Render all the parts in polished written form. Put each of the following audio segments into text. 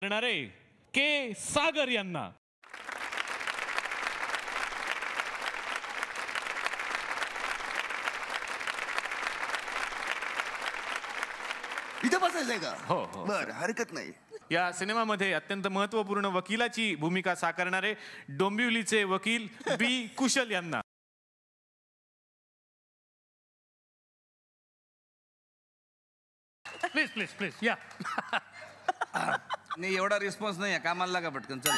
करणारे के सागर यांना. इथे बसायचंय का? हो हो बर, हरकत नाही. या सिनेमामध्ये अत्यंत महत्वपूर्ण वकिलाची भूमिका साकारणारे डोंबिवलीचे वकील बी कुशल यांना. प्लीज प्लीज प्लीज या. नाही एवढा रिस्पॉन्स नाही आहे, कामाला लागा पटकन. चल.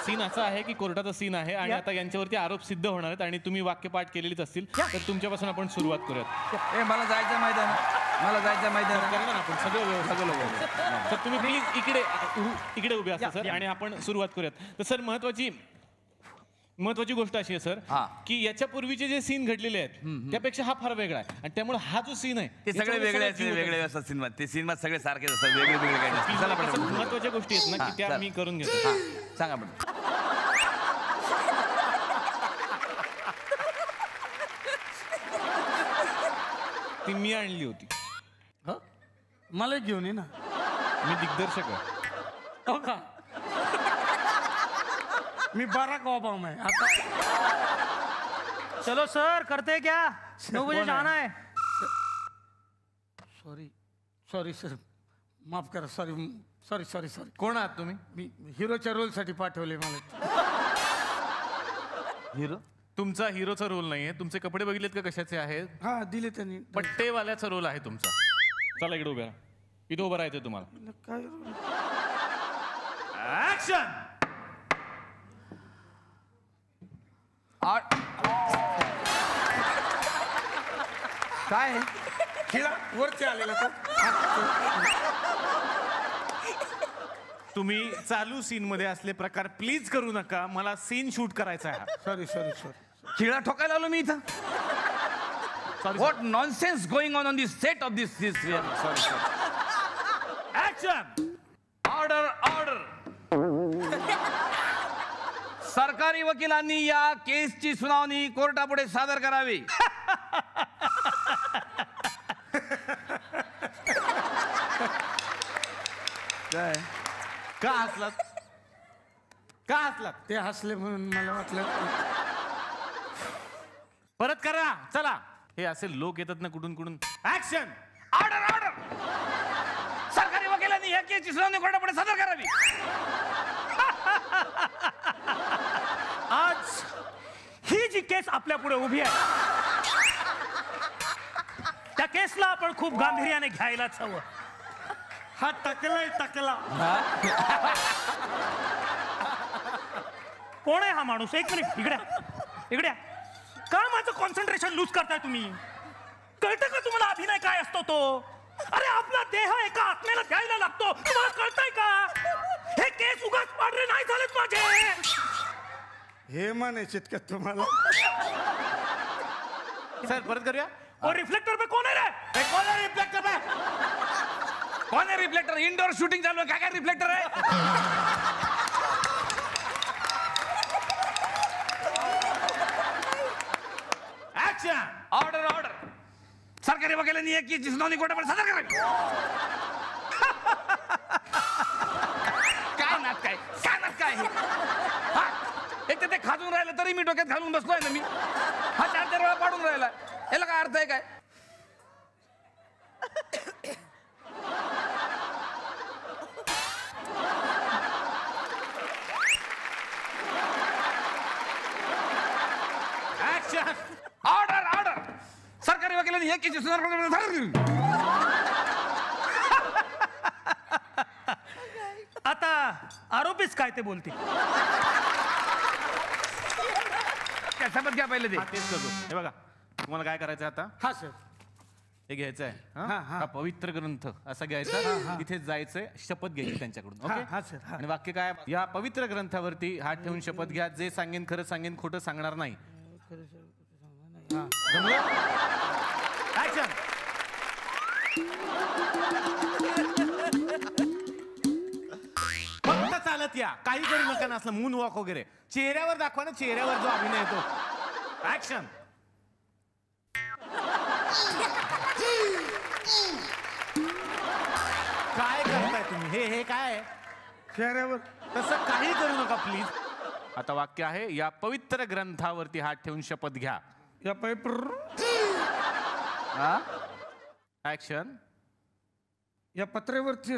सीन असा आहे की कोर्टाचा सीन आहे आणि आता यांच्यावरती आरोप सिद्ध होणार आहेत आणि तुम्ही वाक्यपाठ केलेलीच असतील तर तुमच्यापासून आपण सुरुवात करूयात. ए मला जायचं मैदान, मला जायचं मैदान. करणार आपण सगळं तर तुम्ही प्लीज इकडे उभे असता सर आणि आपण सुरुवात करूयात. तर सर महत्वाची गोष्ट अशी आहे सर की याच्या पूर्वीचे जे सीन घडलेले आहेत त्यापेक्षा हा फार वेगळा आहे आणि त्यामुळे हा जो सीन आहे ते सगळे वेगळे वेगळे असतात सिनेमात. ते सिनेमात सगळे सारखेच असतात, वेगळे वेगळे काही नसतात. चला पटकन. महत्वाच्या गोष्टी आहेत ना की त्या मी करून घेतो. सांगा पटकन. ती मी आणली होती. मला घेऊन ये ना. मी दिग्दर्शक आहे. हो का? मी बराक ओबामा है आता. चलो सर करते क्या? 9 बजे जाना है. सॉरी सॉरी सर, माफ करा. Sorry sorry sorry sorry. कोण आहात तुम्ही? मी हिरोच्या रोलसाठी पाठवले मला. हिरो? तुमचा हिरोचा रोल नाहीये. तुमचे कपडे बघितलेत का कशाचे आहेत? हा दिले त्यांनी. पट्टेवाल्याचा रोल आहे तुमचा. चला इकडे उभ्या. इथे उभं राहायचंय तुम्हाला. काय ऍक्शन. काय खिळा वरती आलेला तो. तुम्ही चालू सीन मध्ये असले प्रकार प्लीज करू नका. मला सीन शूट करायचा आहे. Sorry sorry sorry. खिळा ठोकायला आलो मी इथं. What nonsense going on this set of this sorry. Action. Order order. सरकारी वकिलांनी या केसची सुनावणी कोर्टापुढे सादर करावी. काय का हसलात? का हसलात? ते हसले म्हणून मला वाटलं. परत करा. चला. हे असे लोक येतात ना कुठून कुठून. ऍक्शन. Order order. सरकारी वकिलांनी या केसची सुनावणी कोर्टापुढे सादर करावी. आज ही जी केस आपल्या पुढे उभी आहे त्या केसला आपण खूप गांभीर्याने घ्यायलाच हवं. हा टकलाय टकला. कोण आहे हा माणूस? एक मिनिट इकड्या इकड्या. का माझं कॉन्सन्ट्रेशन लूज करताय तुम्ही? कळतं का तुम्हाला अभिनय काय असतो तो? अरे आपला देह एका आत्म्याला द्यायला लागतो. तुम्हाला कळतंय का? हे केस उगाच पांढरे नाही झालेत माझे. हे म्हणायचे का तुम्हाला? सर परत करूया. और रिफ्लेक्टर पे कौन है रे? कौन है रिफ्लेक्टर पे? कौन है रिफ्लेक्टर? इंडोर शूटिंग चालू आहे. काय रिफ्लेक्टर आहे? ऍक्शन. Order order. सरकारी वकिलांनी एक केसची सुनावणी कोर्टापुढे सादर करावी. काय नात काय काय नात काय हे? हा, एक तर ते खाजून राहिलं तरी मी डोक्यात घालून बसलोय ना मी. हा 4-4 वेळा पाडून राहिला. याला काय अर्थ आहे काय? ऍक्शन. Order order. सरकारी वकिलांनी एक केसची सुनावणी कोर्टापुढे सादर करावी. आता आरोपीच काय ते बोलतील. त्या शपथ घ्या पहिले ते. हा, तेच करतो. हे बघा तुम्हाला काय करायचं आता. हा सर. हे घ्यायचं आहे. हा, हा. हा पवित्र ग्रंथ असा घ्यायचा. तिथे जायचंय. शपथ घ्यायची त्यांच्याकडून. ओके. हा सर. हा. आणि वाक्य काय? या पवित्र ग्रंथावरती हात ठेवून शपथ घ्या. जे सांगेन खरं सांगेन, खोटं सांगणार नाही. जमलं? ऍक्शन. फक्त चालत या. काही करू नका ना असलं मून वॉक वगैरे. चेहऱ्यावर दाखवा ना. चेहऱ्यावर जो अभिनय येतो. ऍक्शन. काय करताय तुम्ही हे काय आहे? चेहऱ्यावर तसं काही करू नका प्लीज. आता वाक्य आहे, या पवित्र ग्रंथावरती हात ठेवून शपथ घ्या. या पेपर ऍक्शन. या पत्रेवरती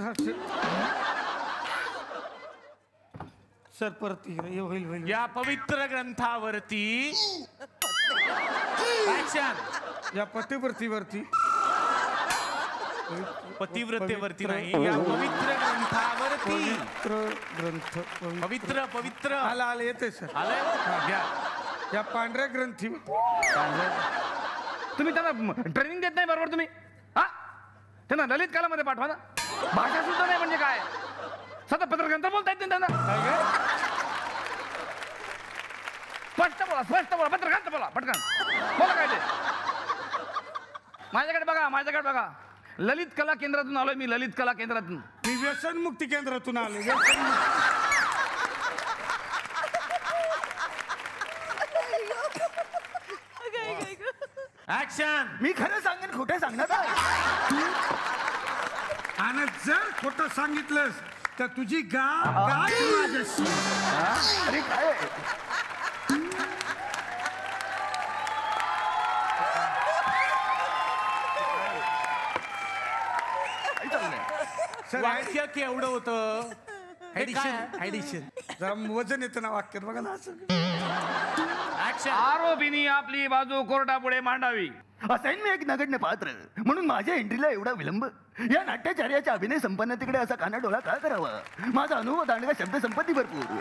सर परत हे होईल होईल. या पवित्र ग्रंथावरती ऍक्शन. या पतिवरती पतिव्रतेवरती नाही, या पवित्र ग्रंथावरती. ग्रंथ पवित्र पवित्र आला आला येते सर. आलंय. घ्या. या पांढऱ्या ग्रंथी तुम्ही त्यांना ट्रेनिंग देत नाही बरोबर तुम्ही? हा, त्यांना ललित कलामध्ये पाठवा ना. भाषा सुद्धा नाही म्हणजे काय? सतत पत्रग्रंथ बोलता येत नाही त्यांना. स्पष्ट बोला पत्रग्रंथ बोला पटकन बोला. काय ते माझ्याकडे बघा. ललित कला केंद्रातून आलोय मी. ललित कला केंद्रातून. मी व्यसनमुक्ती केंद्रातून आलो. ऍक्शन. मी खरं सांगेन खोटं सांगणार काय? आणि जर खोटं सांगितलंस तर तुझी गाय माझ्याशी. अरे काय सर वाक्य केवढं होतं? ऍडिशन जरा वजन येतं ना वाक्यात बघा ना असं. ऍक्शन. आरोपीनी आपली बाजू कोर्टापुढे मांडावी. असाईन मी एक नगण्य पात्र म्हणून माझ्या एंट्रीला एवढा विलंब. या नाट्याचार्याच्या अभिनय संपन्नतेकडे असा कानाडोळा का करावा? माझा अनुभव दांडगा शब्द संपत्ती भरपूर.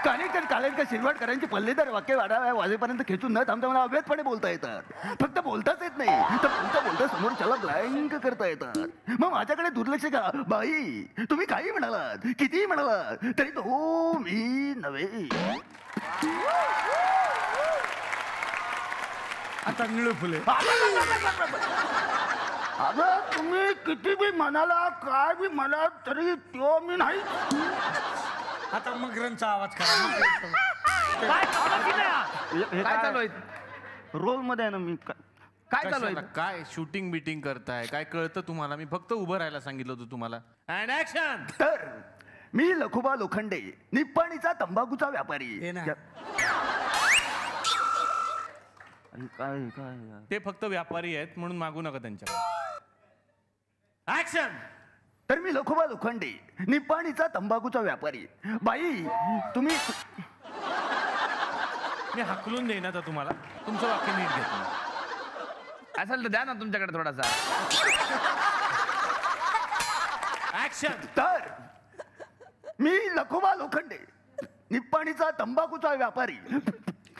कानेकर कालेकर शिरवाडकरांची पल्लेदार वाक्य वाजेपर्यंत खेचून न थांबता मला अव्यथपणे बोलता येतात. फक्त बोलताच येत नाही तर बोलता समोरच्याला ब्लँक करता येतात. मग माझ्याकडे दुर्लक्ष का? बाई तुम्ही काही म्हणालात, कितीही म्हणालात तरी तो मी नव्हे. आता निळू फुले. अगं तुम्ही किती बी म्हणाला काय बी म्हणा तरी तो मी नाही. आता मग ग्रंथचा आवाज करा. काय चालू आहे? रोल मध्ये आहे ना मी. काय चालू आहे? कशाला? काय शूटिंग बिटिंग करताय? काय कळतं तुम्हाला? मी फक्त उभं राहायला सांगितलं होतं तुम्हाला. And action. तर मी लखुबा लोखंडे निप्पाणीचा तंबाखूचा व्यापारी. हे ना. काय काय ते फक्त व्यापारी आहेत म्हणून मागू नका त्यांच्याकडे. ऍक्शन. तर मी लखुबा लोखंडे निप्पाणीचा तंबाखूचा व्यापारी. बाई तुम्ही मी हाकलून देईन आता तुम्हाला. तुमचं वाक्य नीट घेतो. असेल तर द्या ना तुमच्याकडे थोडासा. ऍक्शन. तर मी लखुबा लोखंडे निप्पाणीचा तंबाखूचा व्यापारी.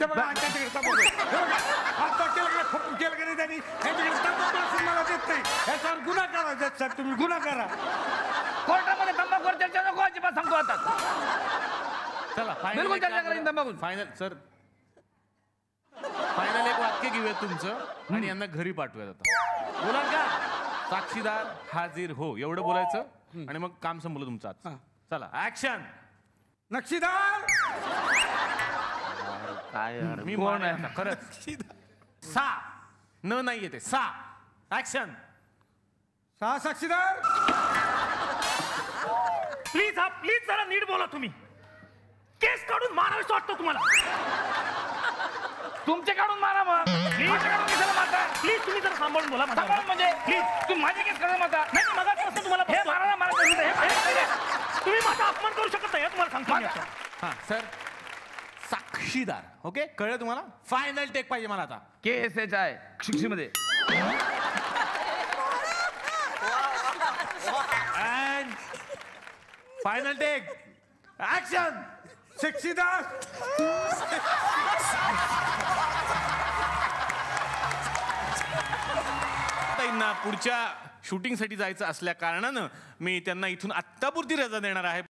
ते बघा त्यांच्याकडे तंबाखू आहे. हे बघा, आता केलं का नाही त्यांनी? यांच्याकडे तंबाखू असून मला देत नाही. याच्यावर गुन्हा करा जज साहेब, तुम्ही गुन्हा करा. कोर्टामध्ये तंबाखूवर चर्चा नको अजिबात सांगतो आता. चला बिलकुल चर्चा करेन तंबाखू. Final sir. फायनल एक वाक्य घेऊयात तुमचं आणि यांना घरी पाठवूयात. आता बोलाल का? साक्षीदार हाजीर हो एवढं बोलायचं आणि मग काम संपलं तुमचं आज. चला ऍक्शन. नक्षीदार काय मी कोण आहे आता? खरंच सा न नाही येते सा. ऍक्शन. सहा साक्षीदार. प्लीज जरा नीट बोला तुम्ही. केस काढून मारावीच वाटतं तुम्हाला. तुमचे काढून मारा मग. माझ्या काढून कशाला मारता? प्लीज तुम्ही जरा सांभाळून बोला. सांभाळून म्हणजे प्लीज तुम्ही माझे केस काढून मारता. नाही मगाचपासून तुम्हाला हे बघतोय. मारा मारा तुम्ही माझा अपमान करू शकत नाही हे तुम्हाला सांगतो मी आता. हा सर. साक्षीदार. ओके कळलं तुम्हाला? फायनल टेक पाहिजे मला आता. KSH आहे शिक्षेमध्ये. And final take action. साक्षीदार. त्यांना पुढच्या शूटिंगसाठी जायचं असल्या कारणानं मी त्यांना इथून आत्तापुरती रजा देणार आहे.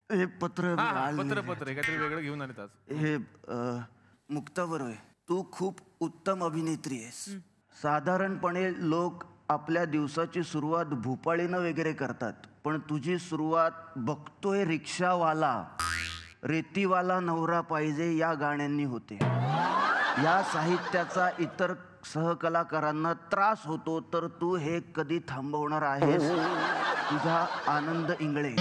हे पत्र हा, हा, आलं. पत्र काहीतरी वेगळं घेऊन आले आज. हे मुक्ता बरोबर. तू खूप उत्तम अभिनेत्री आहेस. साधारणपणे लोक आपल्या दिवसाची सुरुवात भूपाळीनं वगैरे करतात, पण तुझी सुरुवात बघतोय रिक्षावाला रेतीवाला नवरा पाहिजे या गाण्यांनी होते. या साहित्याचा इतर सहकलाकारांना त्रास होतो, तर तू हे कधी थांबवणार आहेस? तुझा आनंद इंगळे.